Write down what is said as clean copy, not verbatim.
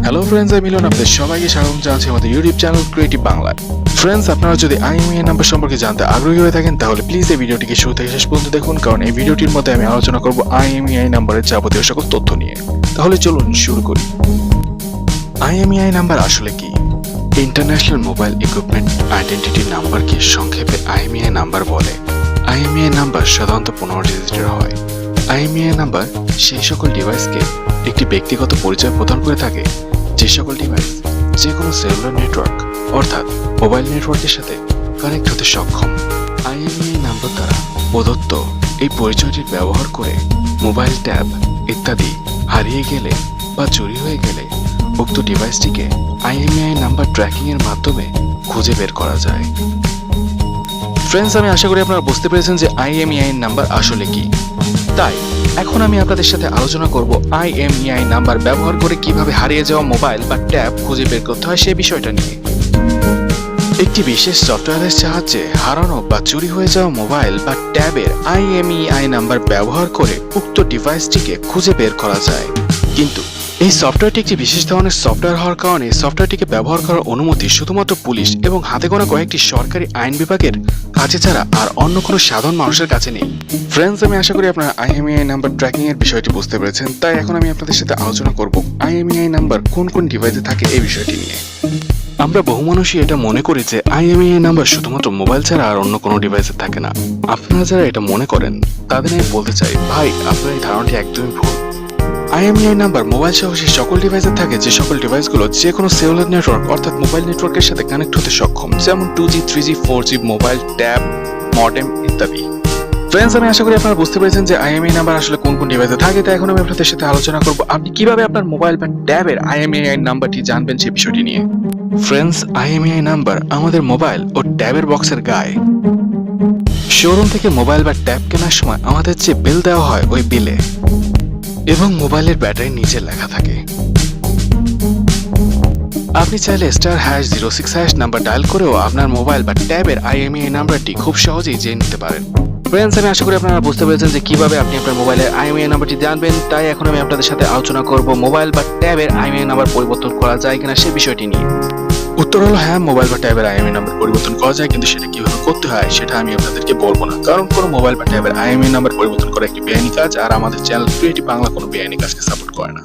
Hello friends, আমি মিলন আপনাদের সবাইকে স্বাগত জানাচ্ছি আমাদের ইউটিউব চ্যানেল ক্রিয়েটিভ বাংলায়। ফ্রেন্ডস, আপনারা যদি IMEI নাম্বার সম্পর্কে জানতে আগ্রহী হয়ে থাকেন তাহলে প্লিজ এই ভিডিওটিকে শুরু থেকে শেষ পর্যন্ত দেখুন, কারণ এই ভিডিওটির মধ্যে আমি আলোচনা করব IMEI নাম্বারের যাবতীয় সকল তথ্য নিয়ে। তাহলে চলুন শুরু করি। IMEI নাম্বার আসলে কি? ইন্টারন্যাশনাল মোবাইল ইকুইপমেন্ট আইডেন্টিটি নাম্বারকে সংক্ষেপে IMEI নাম্বার বলে। IMEI নাম্বার সাধারণত 15 ডিজিটের হয়। IMEI নাম্বার সেই সকল ডিভাইসকে একটি ব্যক্তিগত পরিচয় প্রদান করে থাকে যে সকল ডিভাইস যে কোনো সেলুলার নেটওয়ার্ক অর্থাৎ মোবাইল নেটওয়ার্কের সাথে কানেক্ট হতে সক্ষম। IMEI নাম্বার দ্বারা প্রদত্ত এই পরিচয়টির ব্যবহার করে মোবাইল ট্যাব ইত্যাদি হারিয়ে গেলে বা চুরি হয়ে গেলে উক্ত ডিভাইসটিকে IMEI নাম্বার ট্র্যাকিং এর মাধ্যমে খুঁজে বের করা যায়। ফ্রেন্ডস, আমি আশা করি আপনারা বুঝতে পেরেছেন যে IMEI নাম্বার আসলে কি। তাই এখন আমি আপনাদের সাথে আলোচনা করব IMEI নাম্বার ব্যবহার করে কিভাবে হারিয়ে যাওয়া মোবাইল বা ট্যাব খুঁজে বের করতে হয় সেই বিষয়টা নিয়ে। একটি বিশেষ সফটওয়্যারের সাহায্যে হারানো বা চুরি হয়ে যাওয়া মোবাইল বা ট্যাবের IMEI নাম্বার ব্যবহার করে উক্ত ডিভাইসটিকে খুঁজে বের করা যায়। কিন্তু এই সফটওয়্যারটি একটি বিশেষ ধরনের সফটওয়্যার হওয়ার কারণে সফটওয়্যারটিকে ব্যবহার করার অনুমতি শুধুমাত্র পুলিশ এবং হাতে গোনা কয়েকটি সরকারি আইন বিভাগের কাছে ছাড়া আর অন্য কোনো সাধারণ মানুষের কাছে নেই। ফ্রেন্ডস, আমি আশা করি আপনারা IMEI নাম্বার ট্র্যাকিং এর বিষয়টি বুঝতে পেরেছেন। তাই এখন আমি আপনাদের সাথে আলোচনা করব IMEI নাম্বার কোন কোন ডিভাইসে থাকে এই বিষয়টি নিয়ে। আমরা বহু মানুষই এটা মনে করি যে IMEI নাম্বার শুধুমাত্র মোবাইল ছাড়া আর অন্য কোনো ডিভাইসে থাকে না। আপনারা যারা এটা মনে করেন তাদের আমি বলতে চাই, ভাই, আপনার এই ধারণাটি একদমই ভুল। IMEI নাম্বার মোবাইল সহ সেই সকল ডিভাইসে থাকে যে সকল ডিভাইসগুলো যে কোনো সেলুলার নেটওয়ার্ক অর্থাৎ মোবাইল নেটওয়ার্কের সাথে কানেক্ট হতে সক্ষম, যেমন 2G, 3G, 4G mobile, tab, modem ইত্যাদি। ফ্রেন্ডস, আমি আশা করি আপনারা বুঝতে পেরেছেন যে IMEI নাম্বার আসলে কোন কোন ডিভাইসে থাকে। তাই এখন আমি আপনাদের সাথে আলোচনা করব আপনি কিভাবে আপনার মোবাইল বা ট্যাবের IMEI নাম্বারটি জানবেন সেই বিষয়টি নিয়ে। ফ্রেন্ডস, IMEI নাম্বার আমাদের মোবাইল ও ট্যাবের বক্সের গায়ে। শোরুম থেকে মোবাইল বা ট্যাব কেনার সময় আমাদের যে বিল দেওয়া হয় ওই বিলে এবং মোবাইলের ব্যাটারির নিচে লেখা থাকে। আপনি চাইলে *#06# নাম্বার ডায়াল করেও আপনার মোবাইল বা ট্যাবের IMEI নাম্বারটি খুব সহজেই জেনে নিতে পারেন। ফ্রেন্ডস, আমি আশা করি আপনারা বুঝতে পেরেছেন যে কিভাবে আপনি আপনার মোবাইলের IMEI নাম্বারটি জানবেন। তাই এখন আমি আপনাদের সাথে আলোচনা করব মোবাইল বা ট্যাবের IMEI নাম্বার পরিবর্তন করা যায় কিনা সেই বিষয়টি নিয়ে। উত্তর হলো হ্যাঁ, মোবাইল বা ট্যাবের IMEI নাম্বার পরিবর্তন করা যায়, কিন্তু সেটা কিভাবে করতে হয় সেটা আমি আপনাদেরকে বলবো না, কারণ কোনো মোবাইল বা ট্যাবের IMEI নাম্বার পরিবর্তন করা একটি বেআইনি কাজ, আর আমাদের চ্যানেল ক্রিয়েটিভ বাংলা কোনো বেআইনি কাজকে সাপোর্ট করে না।